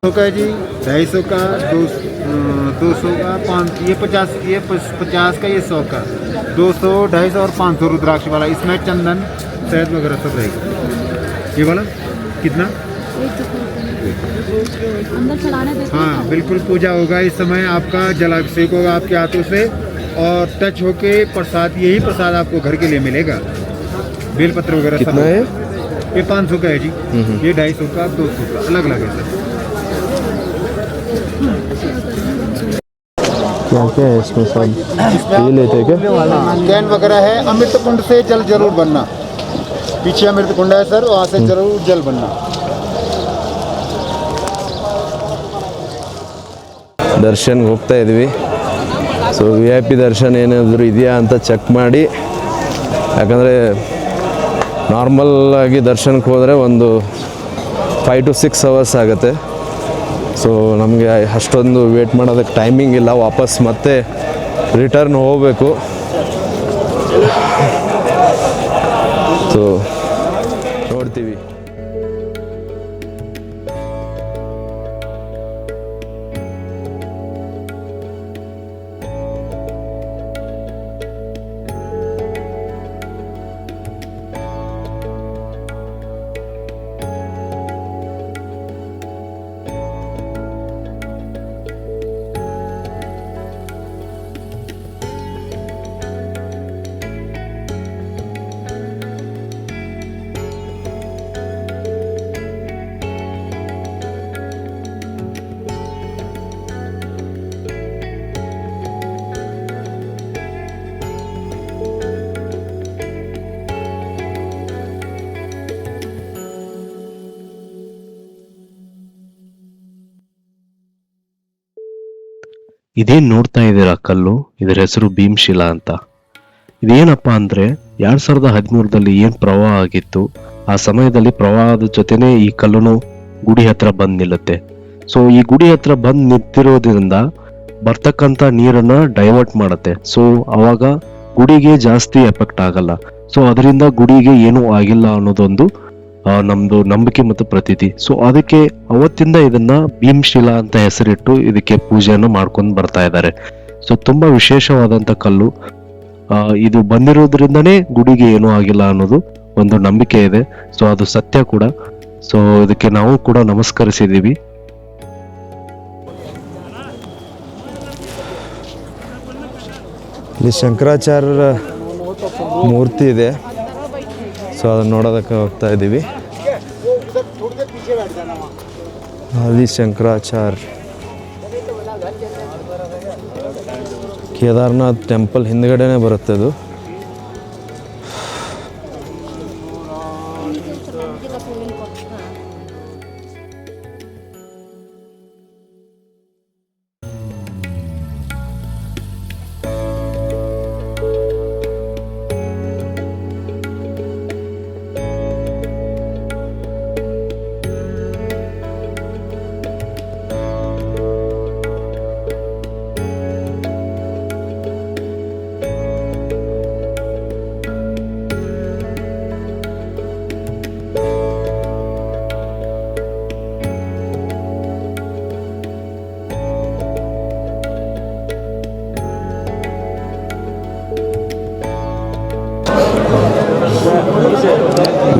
का जी 250 का 200 का 5 ये 50 का, ये 100 का, 200 250 और 500 रुद्राक्ष वाला। इसमें चंदन शहद वगैरह सब रहेगा। ये वाला कितना? अंदर चढ़ाने देते हैं। हाँ बिल्कुल, पूजा होगा इस समय, आपका जलाभिषेक होगा आपके हाथों से और टच होके प्रसाद, यही प्रसाद आपको घर के लिए मिलेगा। बेलपत्र वगैरह सब कितना है? ये 500 का है जी, ये 250 का, 200 का, अलग अलग है सर। क्या क्या है इसमें सब? ये लेते हैं क्या? कैन वगैरह है। अमृत कुंड से जल जरूर बनना, पीछे अमृत कुंड है सर, वहाँ से जरूर जल बनना। ದರ್ಶನ್ಗೆ ಹೋಗ್ತಾ ಇದ್ವಿ. ಸೊ VIP ದರ್ಶನ ಏನಾದರೂ ಇದೆಯಾ ಅಂತ ಚೆಕ್ ಮಾಡಿ, ಯಾಕಂದರೆ ನಾರ್ಮಲ್ ಆಗಿ ದರ್ಶನಕ್ಕೆ ಹೋದರೆ ಒಂದು 5 to 6 hours ಆಗುತ್ತೆ. ಸೊ ನಮಗೆ ಅಷ್ಟೊಂದು ವೇಟ್ ಮಾಡೋದಕ್ಕೆ ಟೈಮಿಂಗ್ ಇಲ್ಲ, ವಾಪಸ್ ಮತ್ತೆ ರಿಟರ್ನ್ ಹೋಗಬೇಕು. ಸೊ ನೋಡ್ತೀವಿ. ಇದೇನ್ ನೋಡ್ತಾ ಇದ್ದೀರಾ ಕಲ್ಲು, ಇದರ ಹೆಸರು ಭೀಮಶಿಲಾ ಅಂತ. ಇದೇನಪ್ಪ ಅಂದ್ರೆ 2013ರಲ್ಲಿ ಏನ್ ಪ್ರವಾಹ ಆಗಿತ್ತು, ಆ ಸಮಯದಲ್ಲಿ ಪ್ರವಾಹದ ಜೊತೆನೆ ಈ ಕಲ್ಲುನು ಗುಡಿ ಹತ್ರ ಬಂದ್ ನಿಲ್ಲುತ್ತೆ. ಸೊ ಈ ಗುಡಿ ಹತ್ರ ಬಂದ್ ನಿಂತಿರೋದ್ರಿಂದ ಬರ್ತಕ್ಕಂತ ನೀರನ್ನ ಡೈವರ್ಟ್ ಮಾಡುತ್ತೆ. ಸೊ ಅವಾಗ ಗುಡಿಗೆ ಜಾಸ್ತಿ ಎಫೆಕ್ಟ್ ಆಗಲ್ಲ. ಸೊ ಅದರಿಂದ ಗುಡಿಗೆ ಏನೂ ಆಗಿಲ್ಲ ಅನ್ನೋದೊಂದು ನಮ್ದು ನಂಬಿಕೆ ಮತ್ತು ಪ್ರತೀತಿ. ಸೊ ಅದಕ್ಕೆ ಅವತ್ತಿಂದ ಇದನ್ನ ಭೀಮಶಿಲಾ ಅಂತ ಹೆಸರಿಟ್ಟು ಇದಕ್ಕೆ ಪೂಜೆಯನ್ನು ಮಾಡ್ಕೊಂಡು ಬರ್ತಾ ಇದ್ದಾರೆ. ಸೊ ತುಂಬಾ ವಿಶೇಷವಾದಂತ ಕಲ್ಲು. ಇದು ಬಂದಿರೋದ್ರಿಂದನೇ ಗುಡಿಗೆ ಏನೂ ಆಗಿಲ್ಲ ಅನ್ನೋದು ಒಂದು ನಂಬಿಕೆ ಇದೆ. ಸೊ ಅದು ಸತ್ಯ ಕೂಡ. ಸೊ ಇದಕ್ಕೆ ನಾವು ಕೂಡ ನಮಸ್ಕರಿಸಿದೀವಿ. ಇಲ್ಲಿ ಶಂಕರಾಚಾರ್ಯರ ಮೂರ್ತಿ ಇದೆ. ಸೊ ಅದನ್ನು ನೋಡೋದಕ್ಕೆ ಹೋಗ್ತಾ ಇದ್ದೀವಿ. ಆದಿ ಶಂಕರಾಚಾರ್ಯ ಕೇದಾರ್ನಾಥ್ ಟೆಂಪಲ್ ಹಿಂದ್ಗಡೆನೆ ಬರುತ್ತೆ ಅದು.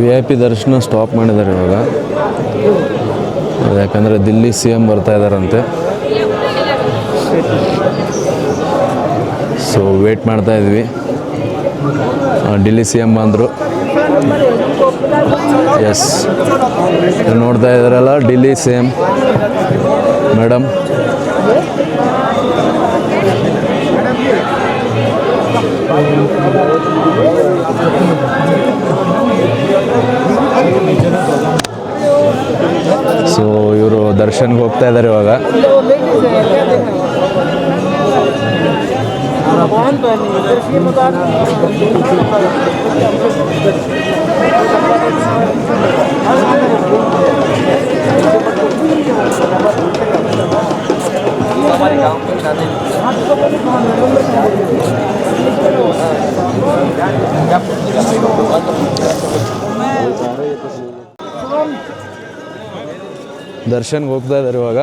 VIP ದರ್ಶನ ಸ್ಟಾಪ್ ಮಾಡಿದ್ದಾರೆ ಇವಾಗ, ಯಾಕಂದರೆ ದಿಲ್ಲಿ CM ಬರ್ತಾ ಇದ್ದಾರಂತೆ. ಸೊ ವೇಟ್ ಮಾಡ್ತಾ ಇದ್ವಿ. ఢిల్లీ CM ಬಂದರು. ಎಸ್, ನೋಡ್ತಾ ಇದ್ದಾರಲ್ಲ ఢిల్లీ CM ಮೇಡಮ್. ಸೊ ಇವರು ದರ್ಶನ್ಗೆ ಹೋಗ್ತಾ ಇದ್ದಾರೆ ಇವಾಗ. ದರ್ಶನ್ಗೆ ಹೋಗ್ತಾ ಇದ್ದಾರೆ ಇವಾಗ.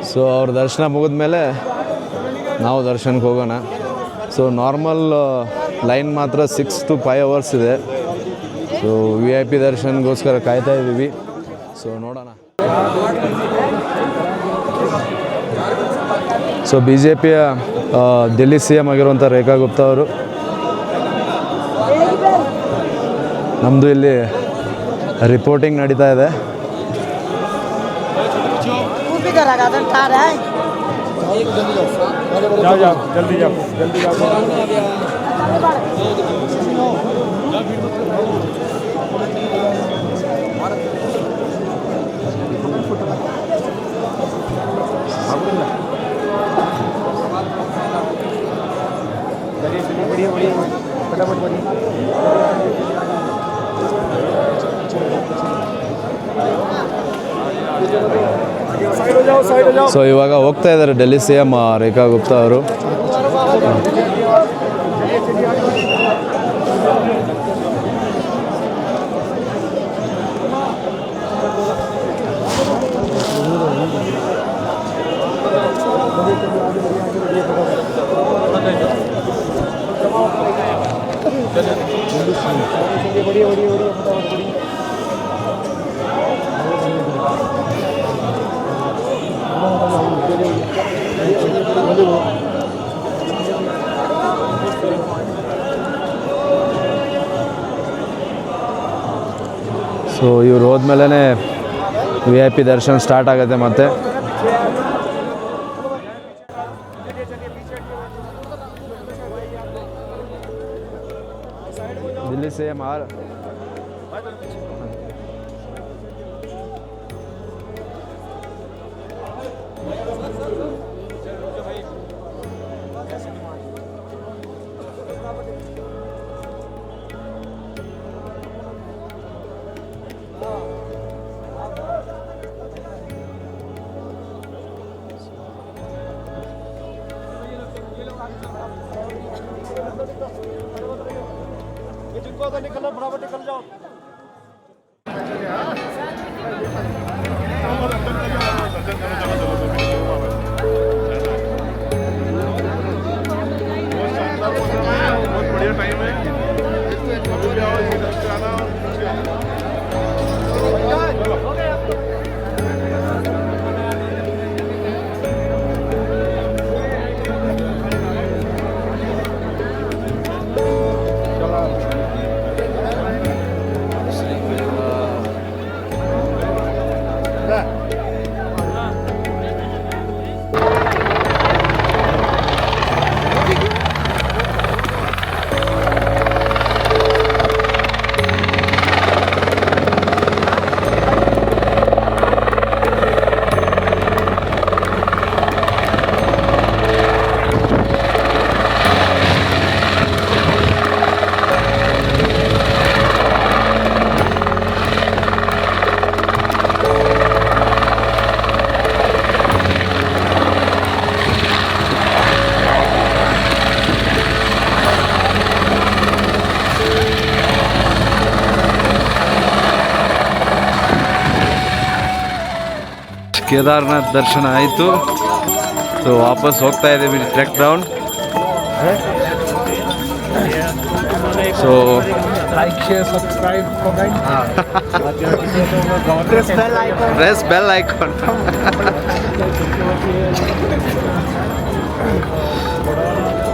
ಸೊ ಅವ್ರ ದರ್ಶನ ಮುಗಿದ್ಮೇಲೆ ನಾವು ದರ್ಶನಕ್ಕೆ ಹೋಗೋಣ. ಸೊ ನಾರ್ಮಲ್ ಲೈನ್ ಮಾತ್ರ 6 to 5 hours ಇದೆ. ಸೊ VIP ದರ್ಶನ್ಗೋಸ್ಕರ ಕಾಯ್ತಾ ಇದ್ದೀವಿ. ಸೊ ನೋಡೋಣ. ಸೊ BJPಯ ದಿಲ್ಲಿ CM ಆಗಿರುವಂಥ ರೇಖಾ ಗುಪ್ತಾ ಅವರು, ನಮ್ಮದು ಇಲ್ಲಿ ರಿಪೋರ್ಟಿಂಗ್ ನಡೀತಾ ಇದೆ. ಸೊ ಇವಾಗ ಹೋಗ್ತಾ ಇದ್ದಾರೆ ಡೆಲ್ಲಿ CM ರೇಖಾ ಗುಪ್ತಾ ಅವರು. ಸೊ ಇವ್ರು ಹೋದ್ಮೇಲೆ VIP ದರ್ಶನ ಸ್ಟಾರ್ಟ್ ಆಗುತ್ತೆ. ಮತ್ತೆ दिल्ली CM ಕೇದಾರ್ನಾಥ್ ದರ್ಶನ ಆಯಿತು. ಸೊ ವಾಪಸ್ ಹೋಗ್ತಾ ಇದ್ದೀವಿ trek down. So Like, share, subscribe, comment. Press bell icon.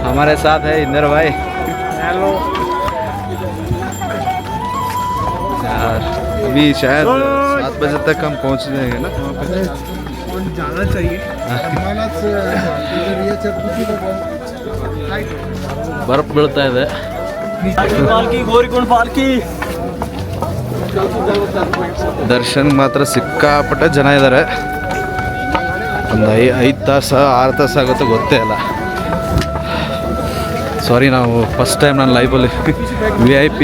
हमारे साथ है इंदर भाई. Hello. यार अभी शायद 7 बजे तक हम पहुंच जाएंगे ना वहाँ पे. जाना चाहिए. बर्फ ಬೀಳ್ತಾ ಇದೆ. ದರ್ಶನ್ ಮಾತ್ರ ಸಿಕ್ಕಾಪಟ್ಟೆ ಜನ ಇದ್ದಾರೆ. ಒಂದು 5 ತಾಸು 6 ತಾಸು ಆಗುತ್ತೆ ಗೊತ್ತೇ ಇಲ್ಲ. ಸೊ ಸಾರಿ, ನಾವು ಫಸ್ಟ್ ಟೈಮ್ ನಾನು ಲೈಫಲ್ಲಿ VIP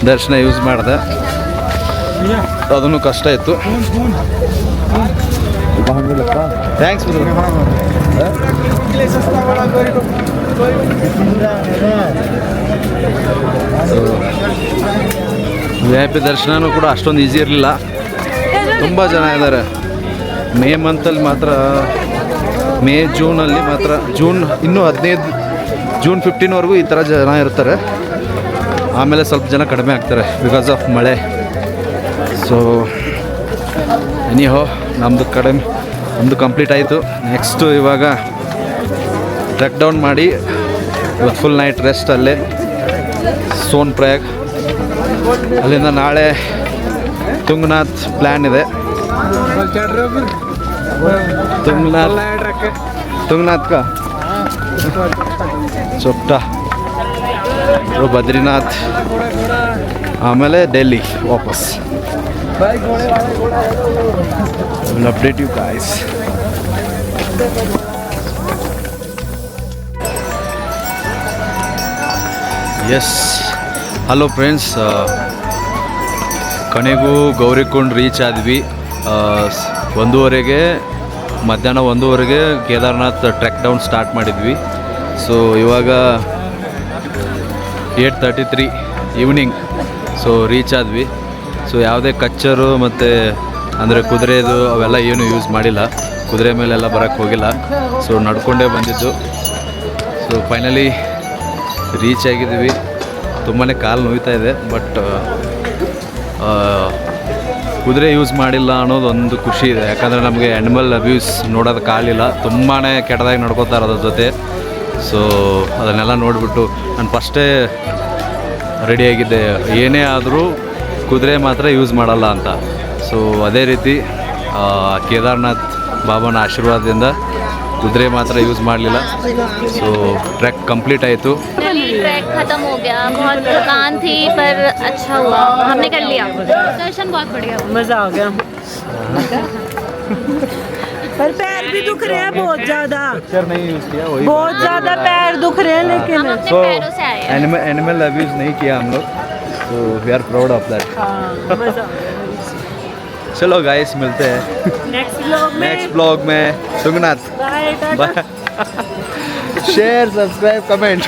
ದರ್ಶನ ಯೂಸ್ ಮಾಡಿದೆ, ಅದನ್ನು ಕಷ್ಟ ಇತ್ತು. ಥ್ಯಾಂಕ್ಸ್ VIP ದರ್ಶನನೂ ಕೂಡ ಅಷ್ಟೊಂದು ಈಸಿ ಇರಲಿಲ್ಲ, ತುಂಬ ಜನ ಇದ್ದಾರೆ. ಮೇ ಮಂತಲ್ಲಿ ಮಾತ್ರ, ಮೇ ಜೂನಲ್ಲಿ ಮಾತ್ರ, ಇನ್ನೂ 15 ಜೂನ್ 15ವರೆಗೂ ಈ ಥರ ಜನ ಇರ್ತಾರೆ. ಆಮೇಲೆ ಸ್ವಲ್ಪ ಜನ ಕಡಿಮೆ ಆಗ್ತಾರೆ ಬಿಕಾಸ್ ಆಫ್ ಮಳೆ. ಸೊ ಎನಿಹೋ ನಮ್ಮದು ಕಂಪ್ಲೀಟ್ ಆಯಿತು. ನೆಕ್ಸ್ಟು ಇವಾಗ ಟ್ರೆಕ್ ಡೌನ್ ಮಾಡಿ ಇವತ್ತು ಫುಲ್ ನೈಟ್ ರೆಸ್ಟ್ ಅಲ್ಲೇ ಸೋನ್ ಪ್ರಯಾಗ್. ಅಲ್ಲಿಂದ ನಾಳೆ ತುಂಗನಾಥ್ ಪ್ಲ್ಯಾನ್ ಇದೆ. ತುಂಗನಾಥ್ ಕಾ ಚೊಪ್ಟಾ, ಬದ್ರಿನಾಥ್, ಆಮೇಲೆ ಡೆಲ್ಲಿ ವಾಪಸ್. Will update you guys. Yes, hello friends, ಕೊನೆಗೂ ಗೌರಿಕೊಂಡ್ ರೀಚ್ ಆದ್ವಿ. 1:30ಗೆ ಮಧ್ಯಾಹ್ನ 1:30ಗೆ ಕೇದಾರ್ನಾಥ್ ಟ್ರೆಕ್ ಡೌನ್ ಸ್ಟಾರ್ಟ್ ಮಾಡಿದ್ವಿ. ಸೊ ಇವಾಗ 8:33 ಈವ್ನಿಂಗ್ ಸೊ ರೀಚ್ ಆದ್ವಿ. ಸೊ ಯಾವುದೇ ಕಚ್ಚರು ಮತ್ತು ಅಂದರೆ ಕುದುರೆದು ಅವೆಲ್ಲ ಏನು ಯೂಸ್ ಮಾಡಿಲ್ಲ, ಕುದುರೆ ಮೇಲೆಲ್ಲ ಬರೋಕ್ಕೆ ಹೋಗಿಲ್ಲ. ಸೊ ನಡ್ಕೊಂಡೇ ಬಂದಿದ್ದು. ಸೊ ಫೈನಲಿ ರೀಚ್ ಆಗಿದ್ದೀವಿ. ತುಂಬಾ ಕಾಲು ನೋಯ್ತಾ ಇದೆ, ಬಟ್ ಕುದುರೆ ಯೂಸ್ ಮಾಡಿಲ್ಲ ಅನ್ನೋದು ಒಂದು ಖುಷಿ ಇದೆ. ಯಾಕಂದರೆ ನಮಗೆ ಆ್ಯನಿಮಲ್ ಅಬ್ಯೂಸ್ ನೋಡೋದಕ್ಕಾಗಲಿಲ್ಲ, ತುಂಬಾ ಕೆಟ್ಟದಾಗಿ ನಡ್ಕೋತಾರೆ ಅದ್ರ ಜೊತೆ. ಸೊ ಅದನ್ನೆಲ್ಲ ನೋಡಿಬಿಟ್ಟು ನಾನು ಫಸ್ಟೇ ರೆಡಿಯಾಗಿದ್ದೆ, ಏನೇ ಆದರೂ ಕುದುರೆ ಮಾತ್ರ ಯೂಸ್ ಮಾಡಲ್ಲ ಅಂತ. ಸೊ ಅದೇ ರೀತಿ ಕೇದಾರ್ನಾಥ್ ಬಾಬಾನ ಆಶೀರ್ವಾದದಿಂದ कुदरे मात्र यूज़ मार लिला। सो ट्रैक कंप्लीट आए तो ट्रैक खत्म हो गया, बहुत थकान थी पर अच्छा हुआ, हमने कर लिया। दर्शन बहुत बढ़िया हुआ, मज़ा आ गया। पर पैर भी दुख रहे हैं बहुत ज़्यादा, नहीं यूज़ किया वही बहुत ज़्यादा पैर दुख रहे हैं, लेकिन हम अपने पैरों से आए हैं। एनिमल अब्यूज़ नहीं किया हम लोग, तो we are proud of that. मज़ा चलो गाइस मिलते हैं नेक्स्ट ब्लॉग में। Tungnath bye, share subscribe comment.